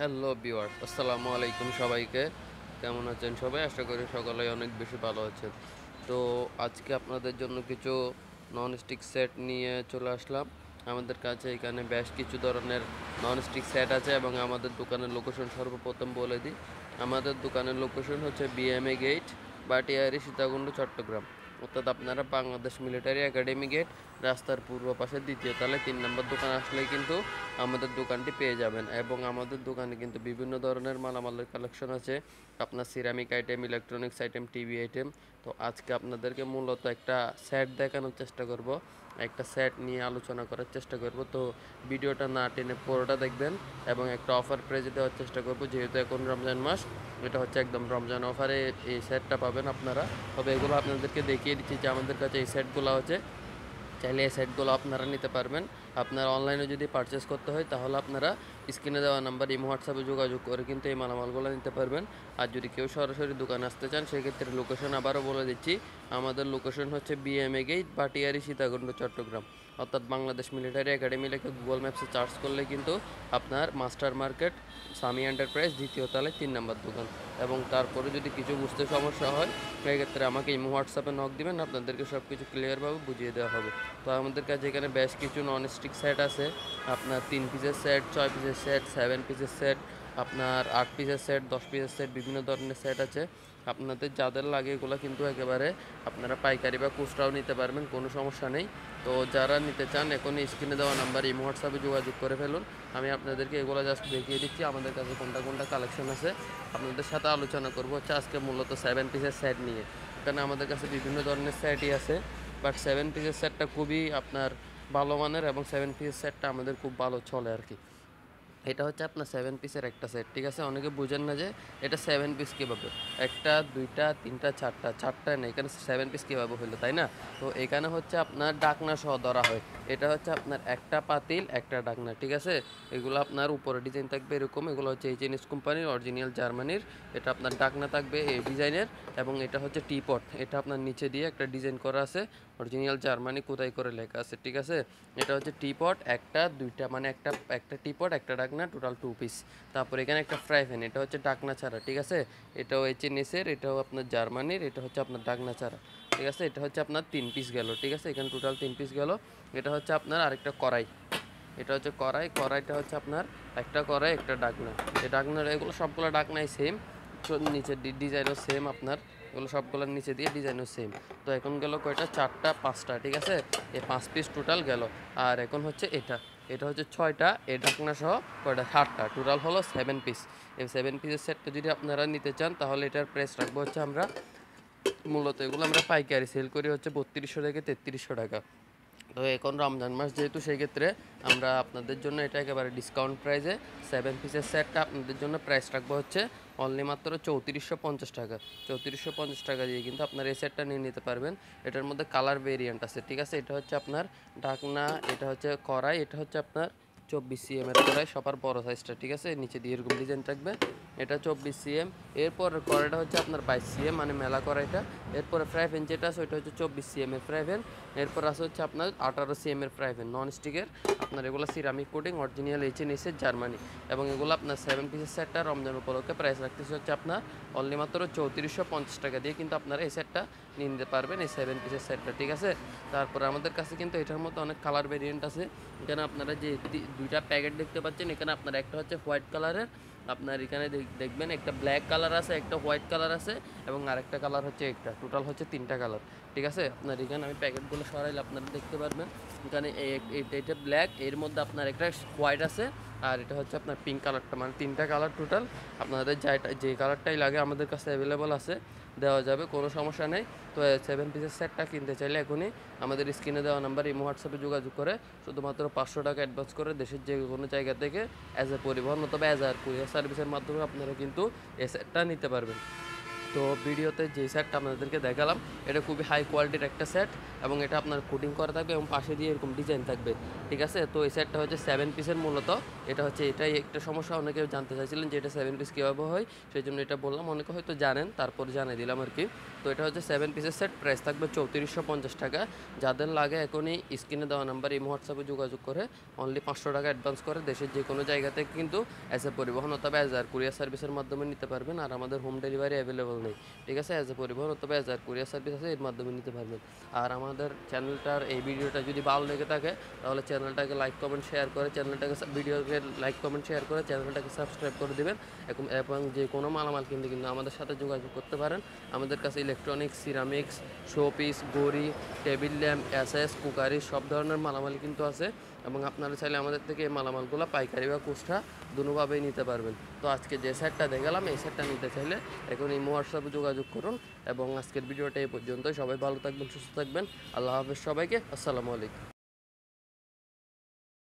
Hello viewers, আসসালামু আলাইকুম সবাইকে। কেমন আছেন সবাই? আশা করি সকলেই অনেক বেশি ভালো আছেন। তো আজকে আপনাদের জন্য কিছু ননস্টিক সেট নিয়ে চলে আসলাম। আমাদের কাছে এখানে বেশ কিছু ধরনের ননস্টিক সেট আছে এবং আমাদের দোকানের লোকেশন সর্বপ্রথম বলে দিই। আমাদের দোকানের লোকেশন হচ্ছে বিএমএ গেট, বাটিয়ারি, সীতাকুণ্ড, চট্টগ্রাম। অর্থাৎ আপনারা বাংলাদেশ মিলিটারি একাডেমি গেট রাস্তার পূর্ব পাশে দ্বিতীয় তলায় ৩ নম্বর দোকান আসলেই কিন্তু আমাদের দোকানটি পেয়ে যাবেন। এবং আমাদের দোকানে কিন্তু বিভিন্ন ধরনের মালামালের কালেকশন আছে, আপনার ceramic item, electronics item, TV item. তো আজকে আপনাদেরকে মূলত একটা সেট দেখানোর চেষ্টা করব, একটা সেট নিয়ে আলোচনা করার চেষ্টা করব। তো ভিডিওটা না টেনে পুরোটা দেখবেন এবং একটা অফার প্রাইজে দেওয়ার চেষ্টা করব, যেহেতু এখন রমজান মাস। এটা হচ্ছে একদম রমজান অফারে এই সেটটা পাবেন আপনারা। তবে এগুলো আপনাদেরকে দেখিয়ে দিচ্ছি যে আমাদের কাছে এই সেটগুলো আছে। চাইলে এই সেটগুলো আপনারা নিতে পারবেন। আপনারা অনলাইনে যদি পারচেস করতে হয় তাহলে আপনারা স্ক্রিনে দেওয়া নাম্বার ইমো হোয়াটসঅ্যাপে যোগাযোগ করে কিন্তু এই মালামালগুলো নিতে পারবেন। আর যদি কেউ সরাসরি দোকানে আসতে চান সেক্ষেত্রে লোকেশন আবারও বলে দিচ্ছি। আমাদের লোকেশন হচ্ছে বিএমএ গেট, বাটিয়ারি, সীতাকুণ্ড, চট্টগ্রাম। অর্থাৎ বাংলাদেশ মিলিটারি একাডেমি লিখে গুগল ম্যাপসে সার্চ করলে কিন্তু আপনার মাস্টার মার্কেট, সামি এন্টারপ্রাইজ, দ্বিতীয় তলায় ৩ নম্বর দোকান। এবং তারপরে যদি কিছু বুঝতে সমস্যা হয় সেক্ষেত্রে আমাকে ইমো হোয়াটসঅ্যাপে নক দিবেন, আপনাদেরকে সব কিছু ক্লিয়ারভাবে বুঝিয়ে দেওয়া হবে। তো আমাদের কাছে এখানে বেশ কিছু ননস্টিক সেট আছে, আপনার 3 পিসের সেট, 6 পিসের সেট, 7 পিসের সেট, আপনার 8 পিসের সেট, 10 পিসের সেট, বিভিন্ন ধরনের সেট আছে। আপনাদের যাদের লাগে এগুলো কিন্তু একেবারে আপনারা পাইকারি বা খুচরাও নিতে পারবেন, কোনো সমস্যা নেই। তো যারা নিতে চান এখনই স্ক্রিনে দেওয়া নাম্বার ইমো হোয়াটসঅ্যাপে যোগাযোগ করে ফেলুন। আমি আপনাদেরকে এগুলো জাস্ট দেখিয়ে দিচ্ছি আমাদের কাছে কোনটা কোনটা কালেকশন আছে। আপনাদের সাথে আলোচনা করবো হচ্ছে আজকে মূলত 7 পিসের সেট নিয়ে। এখানে আমাদের কাছে বিভিন্ন ধরনের সেটই আছে, বাট 7 পিসের সেটটা খুবই আপনার ভালো মানের এবং 7 পিসের সেটটা আমাদের খুব ভালো চলে আর কি। এটা হচ্ছে আপনার 7 পিসের একটা সেট, ঠিক আছে? অনেকে বুঝেন না যে এটা 7 পিস কীভাবে, একটা দুইটা তিনটা চারটা, চারটা নেই, এখানে 7 পিস কীভাবে হলো, তাই না? তো এখানে হচ্ছে আপনার ডাকনা সহ ধরা হয়। এটা হচ্ছে আপনার একটা পাতিল, একটা ডাকনা, ঠিক আছে? এগুলো আপনার উপরে ডিজাইন থাকবে এরকম, এগুলো হচ্ছে এইচএনএস কোম্পানির অরিজিনাল জার্মানির। এটা আপনার ডাকনা থাকবে এই ডিজাইনের। এবং এটা হচ্ছে টিপট, এটা আপনার নিচে দিয়ে একটা ডিজাইন করা আছে, অরিজিনাল জার্মানি কোথায় করে লেখা আছে, ঠিক আছে? এটা হচ্ছে টিপট, একটা দুইটা মানে একটা একটা টিপট, একটা ডাকনা, টোটাল 2 পিস। তারপর এখানে একটা ফ্রাই প্যান, এটা হচ্ছে ডাকনা ছাড়া, ঠিক আছে? এটাও এইচএনএসের, এটাও আপনার জার্মানির, এটা হচ্ছে আপনার ডাকনা ছাড়া, ঠিক আছে? এটা হচ্ছে আপনার 3 পিস গেল, ঠিক আছে? এখানে টোটাল 3 পিস গেল। এটা হচ্ছে আপনার আরেকটা কড়াই, এটা হচ্ছে কড়াই, কড়াইটা হচ্ছে আপনার একটা কড়াই, একটা ডাকনা। এই ডাকনার এগুলো সবগুলো ডাকনাই সেম, নিচের ডিজাইনও সেম আপনার, এগুলো সবগুলোর নিচে দিয়ে ডিজাইনও সেম। তো এখন গেল কয়টা, চারটা পাঁচটা, ঠিক আছে? এই 5 পিস টোটাল গেল। আর এখন হচ্ছে এটা, এটা হচ্ছে 6টা, এই ঢাকনা সহ কয়টা, 7টা, টোটাল হলো 7 পিস। এই 7 পিসের সেটটা যদি আপনারা নিতে চান তাহলে এটার প্রাইস রাখবো হচ্ছে আমরা, মূলত এগুলো আমরা পাইকারি সেল করি হচ্ছে 3200 থেকে 3300 টাকা। তো এখন রমজান মাস যেহেতু, সেই ক্ষেত্রে আমরা আপনাদের জন্য এটা একেবারে ডিসকাউন্ট প্রাইসে 7 পিসের সেটটা আপনাদের জন্য প্রাইস রাখবো হচ্ছে অনলি মাত্র 3450 টাকা। 3450 টাকা দিয়ে কিন্তু আপনার এই সেটটা নিয়ে নিতে পারবেন। এটার মধ্যে কালার ভেরিয়েন্ট আছে, ঠিক আছে? এটা হচ্ছে আপনার ঢাকনা, এটা হচ্ছে কড়াই, এটা হচ্ছে আপনার 24 cm এর কড়াই, সবার বড় সাইজটা, ঠিক আছে? নিচে দিয়ে এরকম ডিজাইন থাকবে, এটা 24 cm। এরপর কড়াইটা হচ্ছে আপনার 22 cm, মানে মেলা কড়াইটা। এরপরে ফ্রাই প্যান যেটা আছে ওইটা হচ্ছে 24 cm এর ফ্রাই প্যান। এরপর আছে হচ্ছে আপনার 18 cm এর ফ্রাই প্যান, নন স্টিকের, আপনার এগুলো সিরামিক কোটিং, অরিজিনাল এইচএনএসের জার্মানি। এবং এগুলো আপনার 7 পিসের সেটটা রমজান উপলক্ষে প্রাইস রাখতেছে হচ্ছে আপনার অনলি মাত্র 3450 টাকা দিয়ে কিন্তু আপনারা এই সেটটা নিয়ে নিতে পারবেন, এই 7 পিসের সেটটা, ঠিক আছে? তারপরে আমাদের কাছে কিন্তু এটার মধ্যে অনেক কালার ভেরিয়েন্ট আছে। এখানে আপনারা যে দুইটা প্যাকেট দেখতে পাচ্ছেন, এখানে আপনার একটা হচ্ছে হোয়াইট কালারের, আপনার এখানে দেখবেন একটা ব্ল্যাক কালার আছে, একটা হোয়াইট কালার আছে এবং আরেকটা কালার হচ্ছে একটা, টোটাল হচ্ছে 3টা কালার, ঠিক আছে? আপনার এখানে আমি প্যাকেটগুলো সরাইলে আপনারা দেখতে পারবেন। এখানে এটা ব্ল্যাক, এর মধ্যে আপনার একটা হোয়াইট আছে, আর এটা হচ্ছে আপনার পিঙ্ক কালারটা, মানে 3টা কালার টোটাল। আপনাদের যে কালারটাই লাগে আমাদের কাছে অ্যাভেলেবল আছে, দেওয়া যাবে, কোনো সমস্যা নেই। তো 7 পিসের সেটটা কিনতে চাইলে এখনই আমাদের স্ক্রিনে দেওয়া নাম্বার ইমো হোয়াটসঅ্যাপে যোগাযোগ করে শুধুমাত্র 500 টাকা অ্যাডভান্স করে দেশের যে কোনো জায়গা থেকে অ্যাজ এ পরিবহন অথবা অ্যাজ আর কুরিয়ার সার্ভিসের মাধ্যমে আপনারা কিন্তু এই সেটটা নিতে পারবেন। তো ভিডিওতে যে সেটটা আপনাদেরকে দেখালাম এটা খুবই হাই কোয়ালিটির একটা সেট, এবং এটা আপনার কোটিং করা থাকবে এবং পাশে দিয়ে এরকম ডিজাইন থাকবে। ঠিক আছে। তো এই সেটটা হচ্ছে 7 পিসের মূলত। এটা হচ্ছে এটাই একটা সমস্যা, অনেকে জানতে চাইছিলেন যে এটা 7 পিস কীভাবে হয়, সেই জন্য এটা বললাম। অনেকে হয়তো জানেন, তারপর জানিয়ে দিলাম আর কি। তো এটা হচ্ছে 7 পিসের সেট, প্রাইস থাকবে 3450 টাকা। যাদের লাগে এখনই স্ক্রিনে দেওয়া নাম্বার এই হোয়াটসঅ্যাপে যোগাযোগ করে অনলি 500 টাকা অ্যাডভান্স করে দেশের যে কোনো জায়গা থেকে কিন্তু অ্যাজ এ পরিবহন অথবা অ্যাজ আর কুরিয়ার সার্ভিসের মাধ্যমে নিতে পারবেন। আর আমাদের হোম ডেলিভারি অ্যাভেলেবল নেই, ঠিক আছে। অ্যাজ এ পরিবহন অথবা অ্যাজ আর কুরিয়ার সার্ভিস আছে, এর মাধ্যমে নিতে পারবেন। আর আমাদের চ্যানেলটার এই ভিডিওটা যদি ভালো লেগে থাকে তাহলে চ্যানেলটাকে লাইক কমেন্ট শেয়ার করে, ভিডিওকে লাইক কমেন্ট শেয়ার করে চ্যানেলটাকে সাবস্ক্রাইব করে দেবেন। এবং যে কোনো মালামাল কিনতে কিন্তু আমাদের সাথে যোগাযোগ করতে পারেন। আমাদের কাছে ইলেকট্রনিক্স, সিরামিক্স, শোপিস, ঘড়ি, টেবিল ল্যাম্প, এসএস, কুকারি সব ধরনের মালামাল কিন্তু আছে। এবং আপনারা চাইলে আমাদের থেকে এই মালামালগুলো পাইকারি বা খুচরা দুটোভাবেই নিতে পারবেন। তো আজকে যে সেটটা দেখালাম এই সেটটা নিতে চাইলে এখন এই হোয়াটসঅ্যাপে যোগাযোগ করুন। এবং আজকের ভিডিওটা এই পর্যন্তই। সবাই ভালো থাকবেন, সুস্থ থাকবেন। আল্লাহ হাফেজ সবাইকে। আসসালামু আলাইকুম।